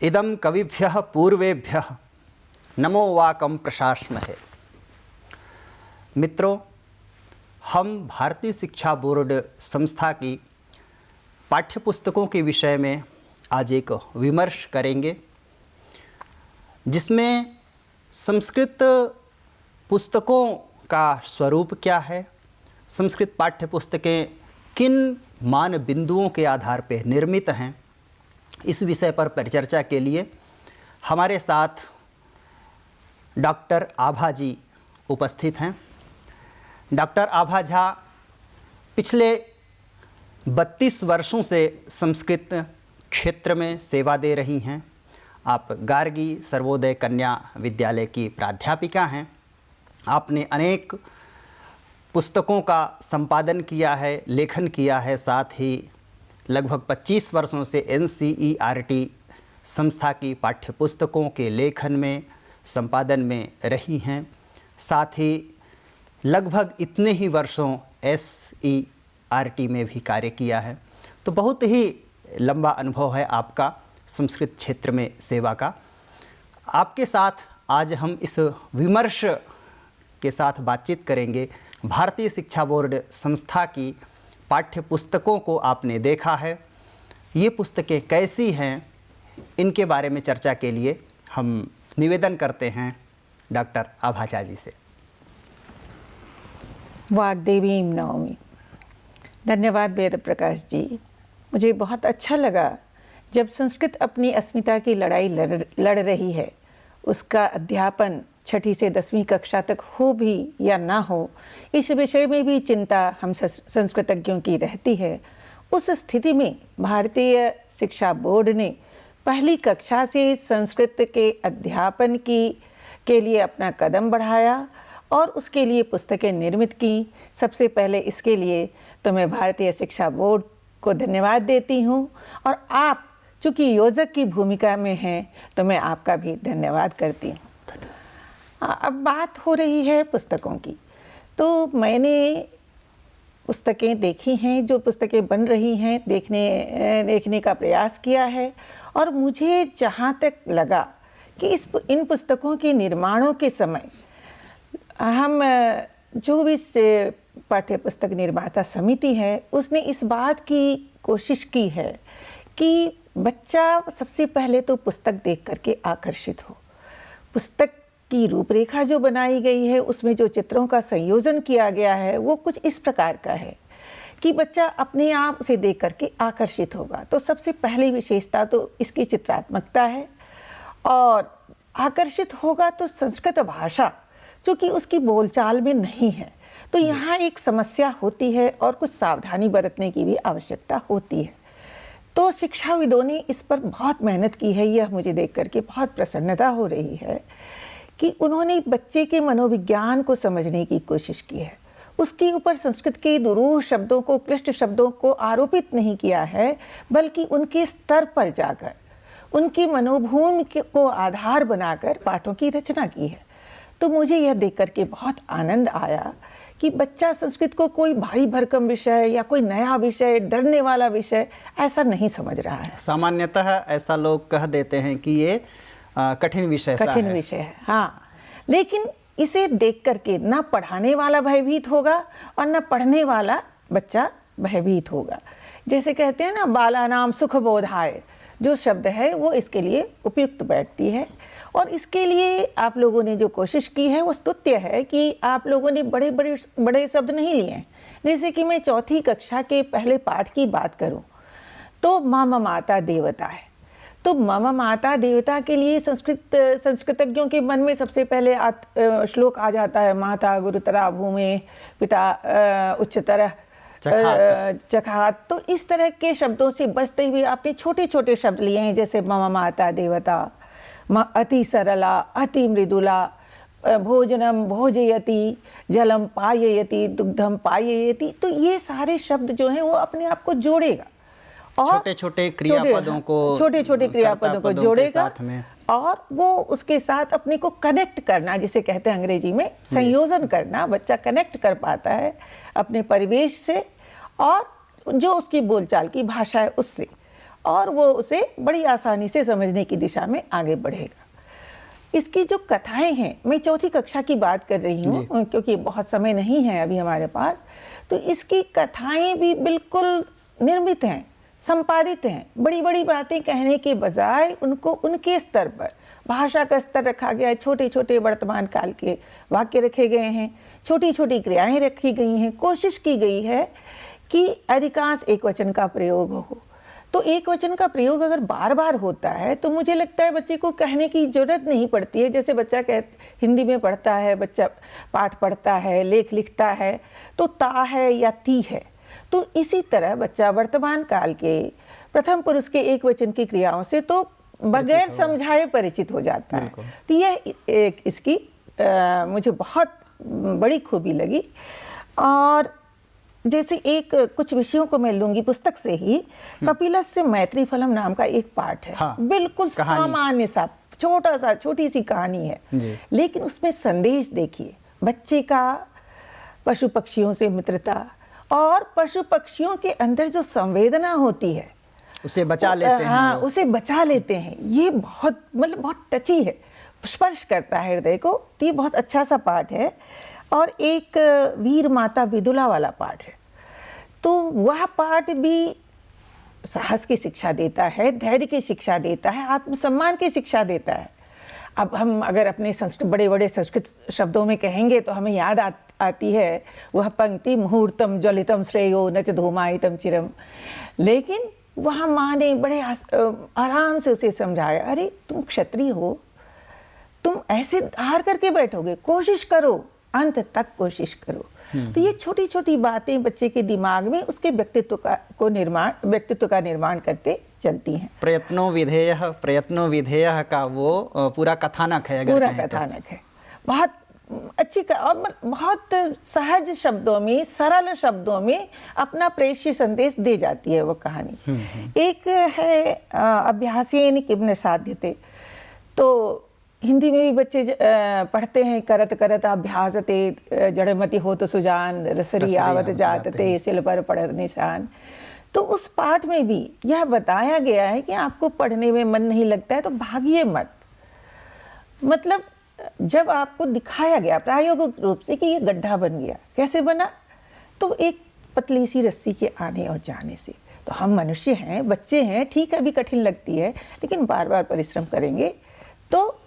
इदं कविभ्यः पूर्वेभ्यः नमो वाकं प्रशास्महे। मित्रों, हम भारतीय शिक्षा बोर्ड संस्था की पाठ्यपुस्तकों के विषय में आज एक विमर्श करेंगे, जिसमें संस्कृत पुस्तकों का स्वरूप क्या है, संस्कृत पाठ्यपुस्तकें किन मान बिंदुओं के आधार पर निर्मित हैं, इस विषय पर परिचर्चा के लिए हमारे साथ डॉक्टर आभा जी उपस्थित हैं। डॉक्टर आभा झा पिछले 32 वर्षों से संस्कृत क्षेत्र में सेवा दे रही हैं। आप गार्गी सर्वोदय कन्या विद्यालय की प्राध्यापिका हैं। आपने अनेक पुस्तकों का संपादन किया है, लेखन किया है, साथ ही लगभग 25 वर्षों से NCERT संस्था की पाठ्यपुस्तकों के लेखन में, संपादन में रही हैं। साथ ही लगभग इतने ही वर्षों SERT में भी कार्य किया है। तो बहुत ही लंबा अनुभव है आपका संस्कृत क्षेत्र में सेवा का। आपके साथ आज हम इस विमर्श के साथ बातचीत करेंगे। भारतीय शिक्षा बोर्ड संस्था की पाठ्यपुस्तकों को आपने देखा है, ये पुस्तकें कैसी हैं, इनके बारे में चर्चा के लिए हम निवेदन करते हैं डॉक्टर आभा झा जी से। वाग्देवीं नौमी। धन्यवाद वेद प्रकाश जी। मुझे बहुत अच्छा लगा जब संस्कृत अपनी अस्मिता की लड़ाई लड़ रही है, उसका अध्यापन 6ठी से 10वीं कक्षा तक हो भी या ना हो, इस विषय में भी चिंता हम संस्कृतज्ञों की रहती है। उस स्थिति में भारतीय शिक्षा बोर्ड ने पहली कक्षा से संस्कृत के अध्यापन के लिए अपना कदम बढ़ाया और उसके लिए पुस्तकें निर्मित की। सबसे पहले इसके लिए तो मैं भारतीय शिक्षा बोर्ड को धन्यवाद देती हूँ, और आप चूँकि योजक की भूमिका में हैं तो मैं आपका भी धन्यवाद करती हूँ। अब बात हो रही है पुस्तकों की, तो मैंने पुस्तकें देखी हैं, जो पुस्तकें बन रही हैं देखने का प्रयास किया है, और मुझे जहाँ तक लगा कि इन पुस्तकों के निर्माणों के समय हम जो भी पाठ्य पुस्तक निर्माता समिति है, उसने इस बात की कोशिश की है कि बच्चा सबसे पहले तो पुस्तक देख करके आकर्षित हो। पुस्तक की रूपरेखा जो बनाई गई है, उसमें जो चित्रों का संयोजन किया गया है, वो कुछ इस प्रकार का है कि बच्चा अपने आप उसे देख करके आकर्षित होगा। तो सबसे पहली विशेषता तो इसकी चित्रात्मकता है, और आकर्षित होगा तो संस्कृत भाषा चूँकि उसकी बोलचाल में नहीं है, तो यहाँ एक समस्या होती है और कुछ सावधानी बरतने की भी आवश्यकता होती है। तो शिक्षाविदों ने इस पर बहुत मेहनत की है। यह मुझे देख करके बहुत प्रसन्नता हो रही है कि उन्होंने बच्चे के मनोविज्ञान को समझने की कोशिश की है। उसके ऊपर संस्कृत के दुरूह शब्दों को, क्लिष्ट शब्दों को आरोपित नहीं किया है, बल्कि उनके स्तर पर जाकर उनकी मनोभूमि को आधार बनाकर पाठों की रचना की है। तो मुझे यह देख करके बहुत आनंद आया कि बच्चा संस्कृत को कोई भारी भरकम विषय या कोई नया विषय, डरने वाला विषय ऐसा नहीं समझ रहा है। सामान्यतः ऐसा लोग कह देते हैं कि ये कठिन विषय है। हाँ, लेकिन इसे देख करके ना पढ़ाने वाला भयभीत होगा और ना पढ़ने वाला बच्चा भयभीत होगा। जैसे कहते हैं ना, बालानाम सुख बोधाय, जो शब्द है वो इसके लिए उपयुक्त बैठती है। और इसके लिए आप लोगों ने जो कोशिश की है वो स्तुत्य है कि आप लोगों ने बड़े शब्द नहीं लिए हैं। जैसे कि मैं 4ठी कक्षा के पहले पाठ की बात करूं तो मम माता देवता है। तो मम माता देवता के लिए संस्कृतज्ञों के मन में सबसे पहले श्लोक आ जाता है, माता गुरुतरा भूमे पिता उच्चतर चखात। तो इस तरह के शब्दों से बचते हुए आपने छोटे छोटे शब्द लिए हैं, जैसे मम माता देवता, अति सरला, अति मृदुला, भोजनम भोजयति, जलम पाययति, दुग्धम पाययति। तो ये सारे शब्द जो हैं वो अपने आप को जोड़ेगा और छोटे छोटे क्रियापदों को जोड़ेगा, और वो उसके साथ अपने को कनेक्ट करना, जिसे कहते हैं अंग्रेजी में संयोजन करना। बच्चा कनेक्ट कर पाता है अपने परिवेश से और जो उसकी बोलचाल की भाषा है उससे, और वो उसे बड़ी आसानी से समझने की दिशा में आगे बढ़ेगा। इसकी जो कथाएं हैं, मैं चौथी कक्षा की बात कर रही हूँ क्योंकि बहुत समय नहीं है अभी हमारे पास, तो इसकी कथाएं भी बिल्कुल निर्मित हैं, संपादित हैं। बड़ी बड़ी बातें कहने के बजाय उनको उनके स्तर पर, भाषा का स्तर रखा गया है, छोटे छोटे वर्तमान काल के वाक्य रखे गए हैं, छोटी छोटी क्रियाएं रखी गई हैं। कोशिश की गई है कि अधिकांश एक वचन का प्रयोग हो। तो एक वचन का प्रयोग अगर बार बार होता है तो मुझे लगता है बच्चे को कहने की ज़रूरत नहीं पड़ती है। जैसे बच्चा हिंदी में पढ़ता है, बच्चा पाठ पढ़ता है, लेख लिखता है, तो ता है या ती है, तो इसी तरह बच्चा वर्तमान काल के प्रथम पुरुष के एक वचन की क्रियाओं से तो बगैर समझाए परिचित हो जाता है। तो यह एक इसकी मुझे बहुत बड़ी खूबी लगी। और जैसे एक कुछ विषयों को मैं लूंगी पुस्तक से ही, कपिलस्य मैत्री फलम नाम का एक पाठ है। हाँ, बिल्कुल सामान्य सा छोटी सी कहानी है, लेकिन उसमें संदेश देखिए, बच्चे का पशु पक्षियों से मित्रता और पशु पक्षियों के अंदर जो संवेदना होती है उसे बचा लेते हैं। हाँ, उसे बचा लेते हैं। ये बहुत बहुत टची है, स्पर्श करता है हृदय को। तो ये बहुत अच्छा सा पाठ है। और एक वीर माता विदुला वाला पाठ है, तो वह पाठ भी साहस की शिक्षा देता है, धैर्य की शिक्षा देता है, आत्मसम्मान की शिक्षा देता है। अब हम अगर अपने संस्कृत बड़े बड़े संस्कृत शब्दों में कहेंगे तो हमें याद आती है वह पंक्ति, मुहूर्तम ज्वलितम श्रेयो न च धूमायितम चिरम। लेकिन वहाँ माँ ने बड़े आराम से उसे समझाया, अरे तुम क्षत्रिय हो, तुम ऐसे हार करके बैठोगे, कोशिश करो, अंत तक कोशिश करो। तो ये छोटी छोटी बातें बच्चे के दिमाग में उसके व्यक्तित्व का निर्माण करते चलती हैं। प्रयत्नो विधेयः का वो पूरा कथानक है। अगर पूरा कथानक है, बहुत अच्छी और बहुत सहज शब्दों में, सरल शब्दों में अपना प्रेष्य संदेश दे जाती है वो कहानी। एक है अभ्यासेन किम न साध्यते, तो हिंदी में भी बच्चे पढ़ते हैं, करत करत अभ्यासते जड़मति हो तो सुजान, रसरी आवत जातते सिल पर पढ़ निशान। तो उस पाठ में भी यह बताया गया है कि आपको पढ़ने में मन नहीं लगता है तो भागिए मत। मतलब जब आपको दिखाया गया प्रायोगिक रूप से कि ये गड्ढा बन गया, कैसे बना, तो एक पतली सी रस्सी के आने और जाने से। तो हम मनुष्य हैं, बच्चे हैं, ठीक है, अभी कठिन लगती है, लेकिन बार बार परिश्रम करेंगे तो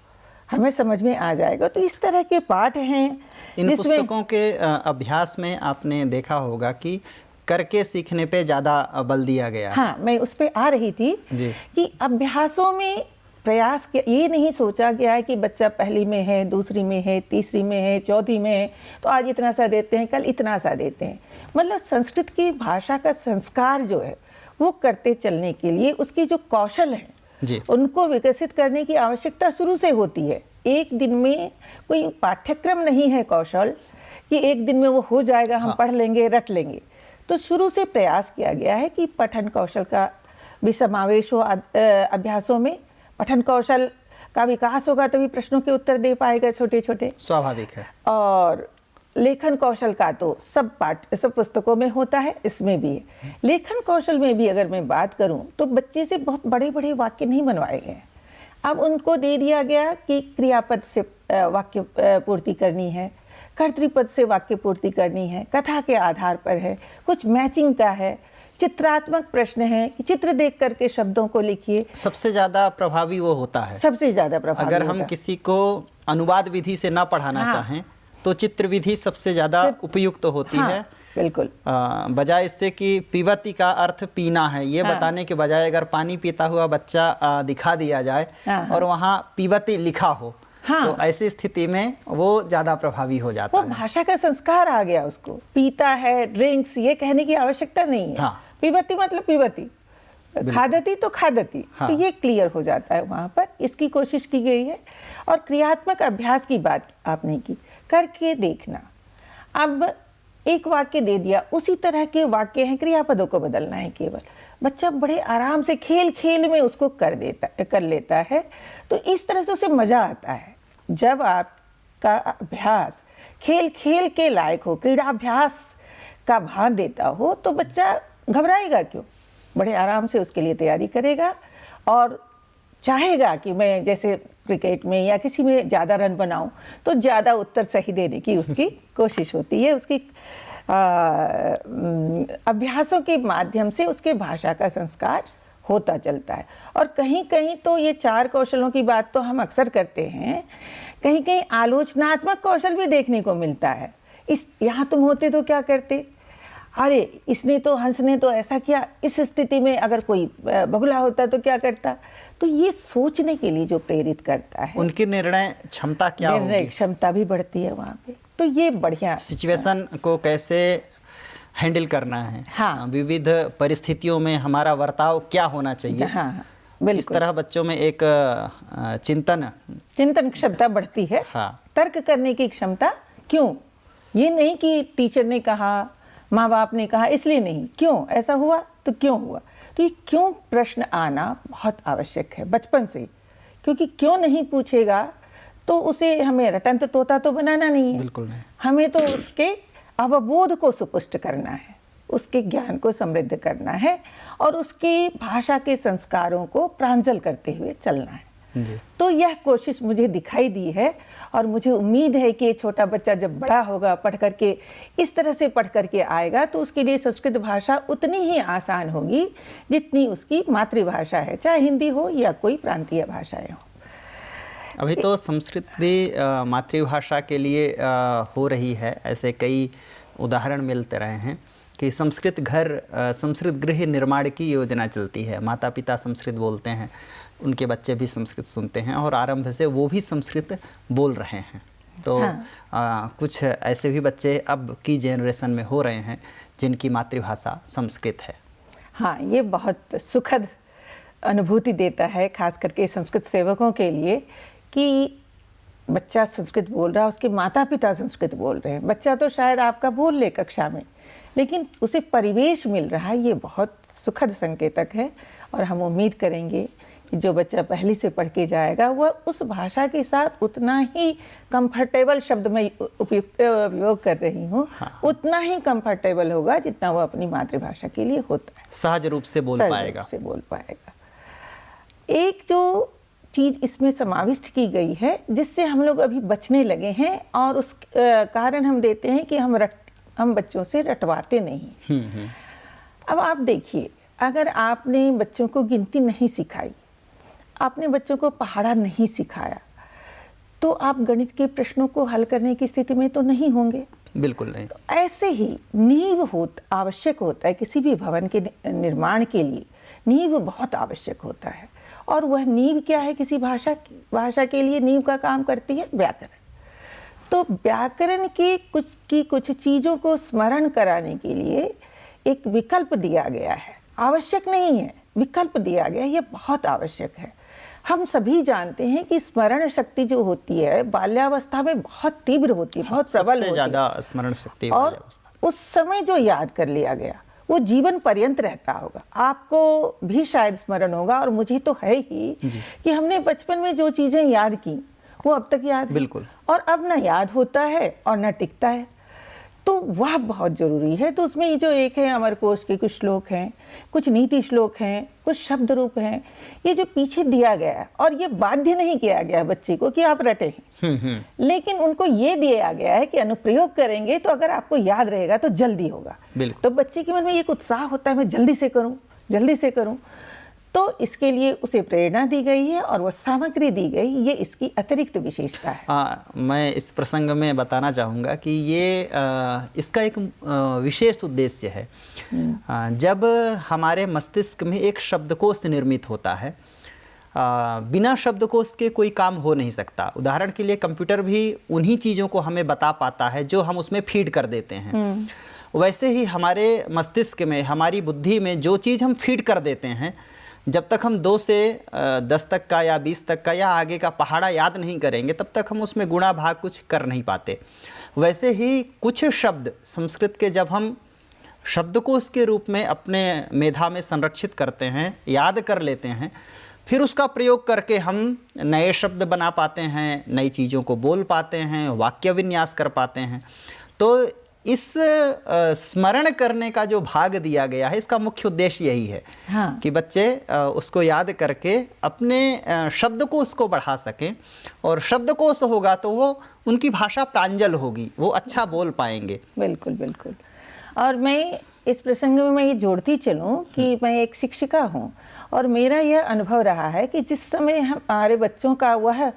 हमें समझ में आ जाएगा। तो इस तरह के पाठ हैं। इन पुस्तकों के अभ्यास में आपने देखा होगा कि करके सीखने पे ज़्यादा बल दिया गया है। हाँ, मैं उस पर आ रही थी कि अभ्यासों में प्रयास किया, ये नहीं सोचा गया है कि बच्चा पहली में है, दूसरी में है, तीसरी में है, चौथी में है, तो आज इतना सा देते हैं, कल इतना सा देते हैं। मतलब संस्कृत की भाषा का संस्कार जो है वो करते चलने के लिए उसकी जो कौशल है उनको विकसित करने की आवश्यकता शुरू से होती है। एक दिन में कोई पाठ्यक्रम नहीं है कौशल कि एक दिन में वो हो जाएगा, हम पढ़ लेंगे, रट लेंगे। तो शुरू से प्रयास किया गया है कि पठन कौशल का भी समावेश हो अभ्यासों में। पठन कौशल का विकास होगा तभी प्रश्नों के उत्तर दे पाएगा छोटे छोटे, स्वाभाविक है। और लेखन कौशल का तो सब पुस्तकों में होता है, इसमें भी है। लेखन कौशल में भी अगर मैं बात करूं तो बच्चे से बहुत बड़े बड़े वाक्य नहीं बनवाए गए। अब उनको दे दिया गया कि क्रियापद से वाक्य पूर्ति करनी है, कर्तृपद से वाक्य पूर्ति करनी है, कथा के आधार पर है, कुछ मैचिंग का है, चित्रात्मक प्रश्न है कि चित्र देख करके शब्दों को लिखिए। सबसे ज़्यादा प्रभावी वो होता है, सबसे ज़्यादा प्रभावी। अगर हम किसी को अनुवाद विधि से ना पढ़ाना चाहें तो चित्र विधि सबसे ज़्यादा उपयुक्त होती है। बिल्कुल, बजाय इससे कि पीवती का अर्थ पीना है ये बताने के बजाय अगर पानी पीता हुआ बच्चा दिखा दिया जाए और वहाँ पीवती लिखा हो, तो ऐसी स्थिति में वो ज़्यादा प्रभावी हो जाता है। वो भाषा का संस्कार आ गया, उसको पीता है, ड्रिंक्स, ये कहने की आवश्यकता नहीं है। पीवती मतलब पीवती, खादती तो खादती। तो ये क्लियर हो जाता है वहाँ पर। इसकी कोशिश की गई है। और क्रियात्मक अभ्यास की बात आपने की, करके देखना। अब एक वाक्य दे दिया, उसी तरह के वाक्य हैं, क्रियापदों को बदलना है केवल। बच्चा बड़े आराम से खेल खेल में उसको कर लेता है। तो इस तरह से उसे मज़ा आता है। जब आपका अभ्यास खेल खेल के लायक हो, क्रीड़ाभ्यास का भान देता हो, तो बच्चा घबराएगा क्यों? बड़े आराम से उसके लिए तैयारी करेगा और चाहेगा कि मैं जैसे क्रिकेट में या किसी में ज़्यादा रन बनाऊं, तो ज़्यादा उत्तर सही देने की उसकी कोशिश होती है। उसकी अभ्यासों के माध्यम से उसके भाषा का संस्कार होता चलता है। और कहीं कहीं तो ये 4 कौशलों की बात तो हम अक्सर करते हैं, कहीं कहीं आलोचनात्मक कौशल भी देखने को मिलता है। इस यहाँ तुम होते तो क्या करते, अरे इसने तो, हंस ने तो ऐसा किया, इस स्थिति में अगर कोई बगुला होता तो क्या करता। तो ये सोचने के लिए जो प्रेरित करता है, उनकी निर्णय क्षमता क्या होगी, निर्णय क्षमता भी बढ़ती है वहाँ पे। तो ये बढ़िया सिचुएशन को कैसे हैंडल करना है, हाँ, विविध परिस्थितियों में हमारा बर्ताव क्या होना चाहिए। हाँ, इस तरह बच्चों में एक चिंतन क्षमता बढ़ती है। हाँ। तर्क करने की क्षमता, क्यों, ये नहीं कि टीचर ने कहा, माँ बाप ने कहा इसलिए नहीं, क्यों ऐसा हुआ तो क्यों हुआ। तो ये क्यों प्रश्न आना बहुत आवश्यक है बचपन से, क्योंकि क्यों नहीं पूछेगा तो उसे, हमें रटंत तोता तो बनाना नहीं है, बिल्कुल नहीं। हमें तो उसके अवबोध को सुपुष्ट करना है, उसके ज्ञान को समृद्ध करना है और उसकी भाषा के संस्कारों को प्रांजल करते हुए चलना है। तो यह कोशिश मुझे दिखाई दी है और मुझे उम्मीद है कि ये छोटा बच्चा जब बड़ा होगा, पढ़ करके इस तरह से पढ़ करके आएगा, तो उसके लिए संस्कृत भाषा उतनी ही आसान होगी जितनी उसकी मातृभाषा है, चाहे हिंदी हो या कोई प्रांतीय भाषाएं हो। अभी तो संस्कृत भी मातृभाषा के लिए हो रही है। ऐसे कई उदाहरण मिलते रहे हैं कि संस्कृत घर, संस्कृत गृह निर्माण की योजना चलती है। माता पिता संस्कृत बोलते हैं, उनके बच्चे भी संस्कृत सुनते हैं और आरंभ से वो भी संस्कृत बोल रहे हैं। तो हाँ। कुछ ऐसे भी बच्चे अब की जनरेशन में हो रहे हैं जिनकी मातृभाषा संस्कृत है। हाँ, ये बहुत सुखद अनुभूति देता है, खास करके संस्कृत सेवकों के लिए, कि बच्चा संस्कृत बोल रहा है, उसके माता पिता संस्कृत बोल रहे हैं। बच्चा तो शायद आपका बोल ले कक्षा में, लेकिन उसे परिवेश मिल रहा है, ये बहुत सुखद संकेतक है। और हम उम्मीद करेंगे कि जो बच्चा पहली से पढ़ के जाएगा वह उस भाषा के साथ उतना ही कंफर्टेबल, शब्द में उपयोग कर रही हूँ, हाँ, उतना ही कंफर्टेबल होगा जितना वह अपनी मातृभाषा के लिए होता है, सहज रूप से बोल पाएगा। एक जो चीज़ इसमें समाविष्ट की गई है जिससे हम लोग अभी बचने लगे हैं, और उस कारण हम देते हैं कि हम बच्चों से रटवाते नहीं। अब आप देखिए, अगर आपने बच्चों को गिनती नहीं सिखाई, आपने बच्चों को पहाड़ा नहीं सिखाया, तो आप गणित के प्रश्नों को हल करने की स्थिति में तो नहीं होंगे। बिल्कुल नहीं। तो ऐसे ही नींव आवश्यक होता है। किसी भी भवन के निर्माण के लिए नींव बहुत आवश्यक होता है, और वह नींव क्या है, किसी भाषा के लिए नींव का काम करती है व्याकरण। तो व्याकरण की कुछ चीज़ों को स्मरण कराने के लिए एक विकल्प दिया गया है, आवश्यक नहीं है, विकल्प दिया गया है, ये बहुत आवश्यक है। हम सभी जानते हैं कि स्मरण शक्ति जो होती है बाल्यावस्था में बहुत तीव्र होती है, बहुत प्रबल होती है, ज़्यादा स्मरण शक्ति बाल्यावस्था। और उस समय जो याद कर लिया गया वो जीवन पर्यंत रहता होगा। आपको भी शायद स्मरण होगा, और मुझे तो है ही, कि हमने बचपन में जो चीज़ें याद की वो अब तक याद बिल्कुल, और अब ना याद होता है और ना टिकता है। तो वह बहुत ज़रूरी है। तो उसमें ये जो एक है अमरकोश के कुछ श्लोक हैं, कुछ नीति श्लोक हैं, कुछ शब्द रूप हैं, ये जो पीछे दिया गया है, और ये बाध्य नहीं किया गया बच्चे को कि आप रटे, लेकिन उनको ये दिया गया है कि अनुप्रयोग करेंगे तो अगर आपको याद रहेगा तो जल्दी होगा। तो बच्चे के मन में एक उत्साह होता है, मैं जल्दी से करूँ, जल्दी से करूँ। तो इसके लिए उसे प्रेरणा दी गई है और वो सामग्री दी गई, ये इसकी अतिरिक्त विशेषता है। मैं इस प्रसंग में बताना चाहूँगा कि ये इसका एक विशेष उद्देश्य है। जब हमारे मस्तिष्क में एक शब्दकोश निर्मित होता है, बिना शब्दकोश के कोई काम हो नहीं सकता। उदाहरण के लिए कंप्यूटर भी उन्हीं चीज़ों को हमें बता पाता है जो हम उसमें फीड कर देते हैं। वैसे ही हमारे मस्तिष्क में, हमारी बुद्धि में जो चीज़ हम फीड कर देते हैं, जब तक हम 2 से 10 तक का या 20 तक का या आगे का पहाड़ा याद नहीं करेंगे, तब तक हम उसमें गुणा भाग कुछ कर नहीं पाते। वैसे ही कुछ शब्द संस्कृत के जब हम शब्दकोश के रूप में अपने मेधा में संरक्षित करते हैं, याद कर लेते हैं, फिर उसका प्रयोग करके हम नए शब्द बना पाते हैं, नई चीज़ों को बोल पाते हैं, वाक्य विन्यास कर पाते हैं। तो इस स्मरण करने का जो भाग दिया गया है, इसका मुख्य उद्देश्य यही है हाँ। कि बच्चे उसको याद करके अपने शब्दकोश को बढ़ा सकें, और शब्दकोश होगा तो वो उनकी भाषा प्रांजल होगी, वो अच्छा बोल पाएंगे। बिल्कुल बिल्कुल। और मैं इस प्रसंग में मैं ये जोड़ती चलूं कि मैं एक शिक्षिका हूं, और मेरा यह अनुभव रहा है कि जिस समय हमारे बच्चों का वह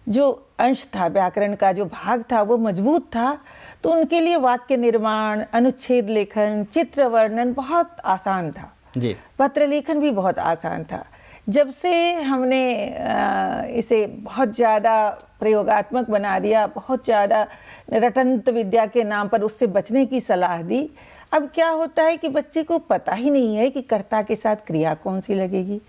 जो अंश था, व्याकरण का जो भाग था, वो मजबूत था, तो उनके लिए वाक्य निर्माण, अनुच्छेद लेखन, चित्र वर्णन बहुत आसान था जी। पत्र लेखन भी बहुत आसान था। जब से हमने इसे बहुत ज़्यादा प्रयोगात्मक बना दिया, बहुत ज़्यादा रटंत विद्या के नाम पर उससे बचने की सलाह दी, अब क्या होता है कि बच्चे को पता ही नहीं है कि कर्ता के साथ क्रिया कौन सी लगेगी।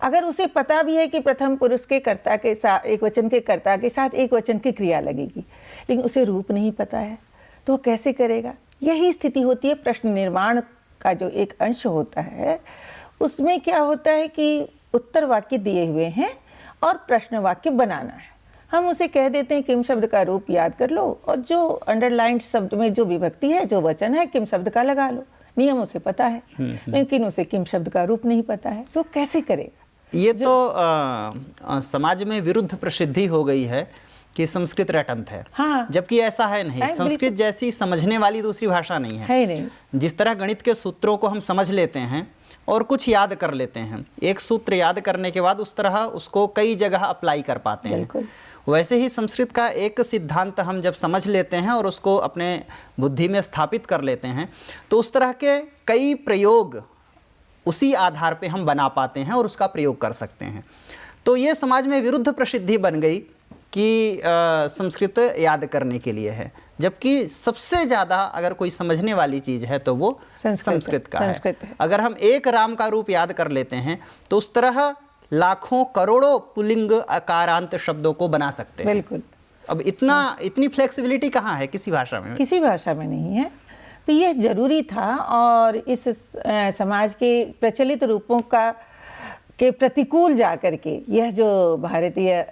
अगर उसे पता भी है कि प्रथम पुरुष के कर्ता के साथ, एक वचन के कर्ता के साथ एक वचन की क्रिया लगेगी, लेकिन उसे रूप नहीं पता है, तो वो कैसे करेगा? यही स्थिति होती है प्रश्न निर्माण का जो एक अंश होता है, उसमें क्या होता है कि उत्तर वाक्य दिए हुए हैं और प्रश्न वाक्य बनाना है। हम उसे कह देते हैं किम शब्द का रूप याद कर लो, और जो अंडरलाइंड शब्द में जो विभक्ति है, जो वचन है, किम शब्द का लगा लो। नियम उसे पता है, लेकिन उसे किम शब्द का रूप नहीं पता है, तो कैसे करेगा? ये तो समाज में विरुद्ध प्रसिद्धि हो गई है कि संस्कृत रटंत है। हाँ। जबकि ऐसा है नहीं। संस्कृत जैसी समझने वाली दूसरी भाषा नहीं है। नहीं। जिस तरह गणित के सूत्रों को हम समझ लेते हैं और कुछ याद कर लेते हैं, एक सूत्र याद करने के बाद उस तरह उसको कई जगह अप्लाई कर पाते हैं, वैसे ही संस्कृत का एक सिद्धांत हम जब समझ लेते हैं और उसको अपने बुद्धि में स्थापित कर लेते हैं, तो उस तरह के कई प्रयोग उसी आधार पे हम बना पाते हैं और उसका प्रयोग कर सकते हैं। तो ये समाज में विरुद्ध प्रसिद्धि बन गई कि संस्कृत याद करने के लिए है, जबकि सबसे ज़्यादा अगर कोई समझने वाली चीज़ है तो वो संस्कृत का है। अगर हम एक राम का रूप याद कर लेते हैं तो उस तरह लाखों करोड़ों पुल्लिंग अकारांत शब्दों को बना सकते हैं। बिल्कुल। अब इतनी फ्लेक्सिबिलिटी कहाँ है किसी भाषा में? किसी भाषा में नहीं है। तो यह जरूरी था, और इस समाज के प्रचलित रूपों के प्रतिकूल जाकर के यह जो भारतीय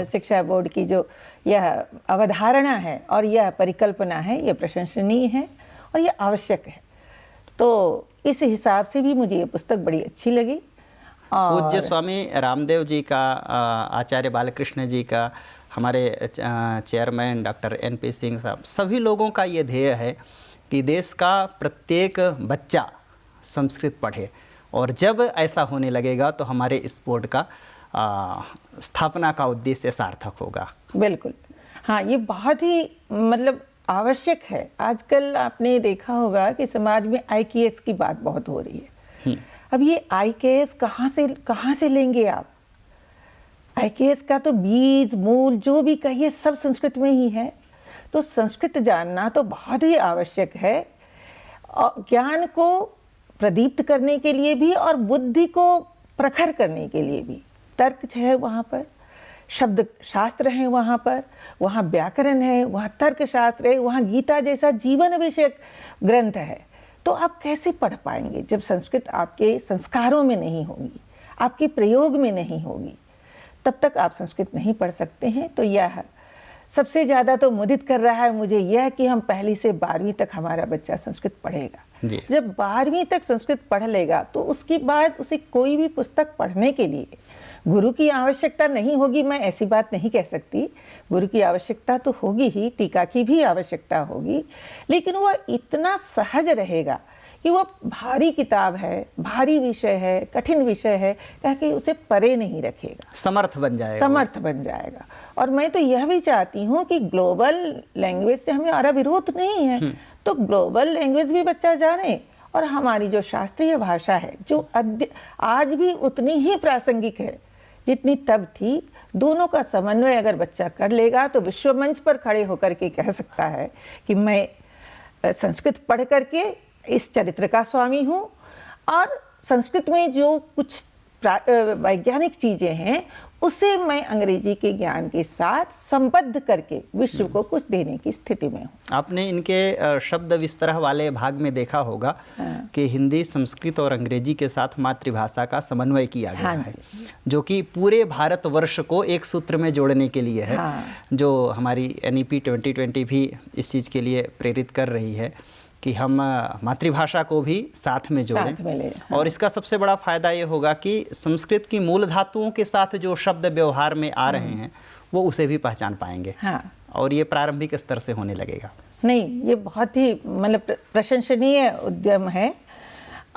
शिक्षा बोर्ड की जो यह अवधारणा है और यह परिकल्पना है, यह प्रशंसनीय है और यह आवश्यक है। तो इस हिसाब से भी मुझे ये पुस्तक बड़ी अच्छी लगी। पूज्य स्वामी रामदेव जी का, आचार्य बालकृष्ण जी का, हमारे चेयरमैन डॉक्टर NP सिंह साहब, सभी लोगों का ये ध्येय है कि देश का प्रत्येक बच्चा संस्कृत पढ़े, और जब ऐसा होने लगेगा तो हमारे इस बोर्ड का स्थापना का उद्देश्य सार्थक होगा। बिल्कुल। हाँ, ये बहुत ही मतलब आवश्यक है। आजकल आपने देखा होगा कि समाज में IKS की बात बहुत हो रही है। अब ये IKS कहाँ से लेंगे आप? IKS का तो बीज मूल जो भी कहिए सब संस्कृत में ही है। तो संस्कृत जानना तो बहुत ही आवश्यक है, और ज्ञान को प्रदीप्त करने के लिए भी और बुद्धि को प्रखर करने के लिए भी। तर्क है वहाँ पर, शब्द शास्त्र हैं वहाँ पर, वहाँ व्याकरण है, वहाँ तर्क शास्त्र है, वहाँ गीता जैसा जीवन विषयक ग्रंथ है। तो आप कैसे पढ़ पाएंगे जब संस्कृत आपके संस्कारों में नहीं होगी, आपके प्रयोग में नहीं होगी? तब तक आप संस्कृत नहीं पढ़ सकते हैं। तो यह सबसे ज़्यादा तो मुदित कर रहा है मुझे यह कि हम पहली से 12वीं तक हमारा बच्चा संस्कृत पढ़ेगा। जब 12वीं तक संस्कृत पढ़ लेगा तो उसके बाद उसे कोई भी पुस्तक पढ़ने के लिए गुरु की आवश्यकता नहीं होगी। मैं ऐसी बात नहीं कह सकती, गुरु की आवश्यकता तो होगी ही, टीका की भी आवश्यकता होगी, लेकिन वह इतना सहज रहेगा कि वो भारी किताब है, भारी विषय है, कठिन विषय है कह के उसे परे नहीं रखेगा, समर्थ बन जाएगा। और मैं तो यह भी चाहती हूँ कि ग्लोबल लैंग्वेज से हमें हमारा विरोध नहीं है, तो ग्लोबल लैंग्वेज भी बच्चा जाने, और हमारी जो शास्त्रीय भाषा है जो आज भी उतनी ही प्रासंगिक है जितनी तब थी, दोनों का समन्वय अगर बच्चा कर लेगा तो विश्व मंच पर खड़े होकर के कह सकता है कि मैं संस्कृत पढ़ करके इस चरित्र का स्वामी हूँ, और संस्कृत में जो कुछ वैज्ञानिक चीज़ें हैं उसे मैं अंग्रेजी के ज्ञान के साथ संबद्ध करके विश्व को कुछ देने की स्थिति में हूँ। आपने इनके शब्द विस्तरह वाले भाग में देखा होगा कि हिंदी, संस्कृत और अंग्रेजी के साथ मातृभाषा का समन्वय किया गया है, जो कि पूरे भारतवर्ष को एक सूत्र में जोड़ने के लिए है, जो हमारी NEP 2020 भी इस चीज़ के लिए प्रेरित कर रही है कि हम मातृभाषा को भी साथ में जोड़ें। और इसका सबसे बड़ा फ़ायदा ये होगा कि संस्कृत की मूल धातुओं के साथ जो शब्द व्यवहार में आ रहे हैं वो उसे भी पहचान पाएंगे। और ये प्रारंभिक स्तर से होने लगेगा। नहीं, ये बहुत ही मतलब प्रशंसनीय उद्यम है।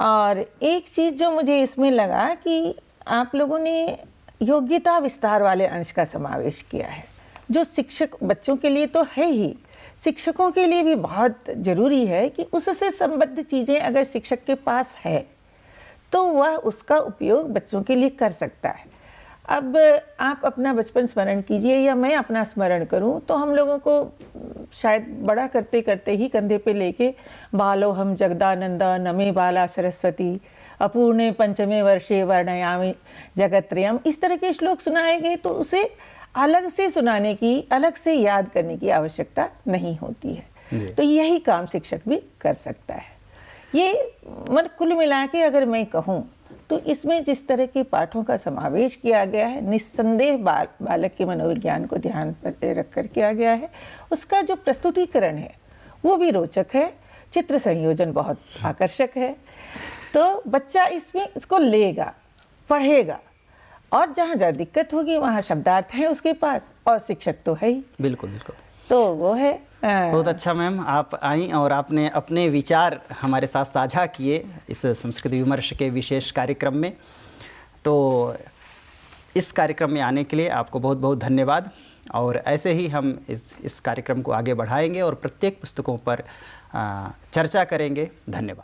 और एक चीज़ जो मुझे इसमें लगा कि आप लोगों ने योग्यता विस्तार वाले अंश का समावेश किया है, जो शिक्षक बच्चों के लिए तो है ही, शिक्षकों के लिए भी बहुत ज़रूरी है कि उससे संबद्ध चीज़ें अगर शिक्षक के पास है तो वह उसका उपयोग बच्चों के लिए कर सकता है। अब आप अपना बचपन स्मरण कीजिए या मैं अपना स्मरण करूं तो हम लोगों को शायद बड़ा करते करते ही कंधे पे लेके बालो हम जगदानंदा नमे बाला सरस्वती अपूर्णे पंचमे वर्षे वर्णयामि जगत्त्रयम्, इस तरह के श्लोक सुनाए गए तो उसे अलग से सुनाने की, अलग से याद करने की आवश्यकता नहीं होती है। तो यही काम शिक्षक भी कर सकता है। ये मतलब कुल मिला के अगर मैं कहूँ तो इसमें जिस तरह के पाठों का समावेश किया गया है, निस्संदेह बालक के मनोविज्ञान को ध्यान पर रख कर किया गया है। उसका जो प्रस्तुतिकरण है वो भी रोचक है, चित्र संयोजन बहुत आकर्षक है। तो बच्चा इसको लेगा, पढ़ेगा, और जहाँ जहाँ दिक्कत होगी वहाँ शब्दार्थ हैं उसके पास और शिक्षक तो है ही। बिल्कुल बिल्कुल, तो वो है। बहुत अच्छा मैम, आप आई और आपने अपने विचार हमारे साथ साझा किए इस संस्कृत विमर्श के विशेष कार्यक्रम में। तो इस कार्यक्रम में आने के लिए आपको बहुत बहुत धन्यवाद। और ऐसे ही हम इस कार्यक्रम को आगे बढ़ाएंगे और प्रत्येक पुस्तकों पर चर्चा करेंगे। धन्यवाद।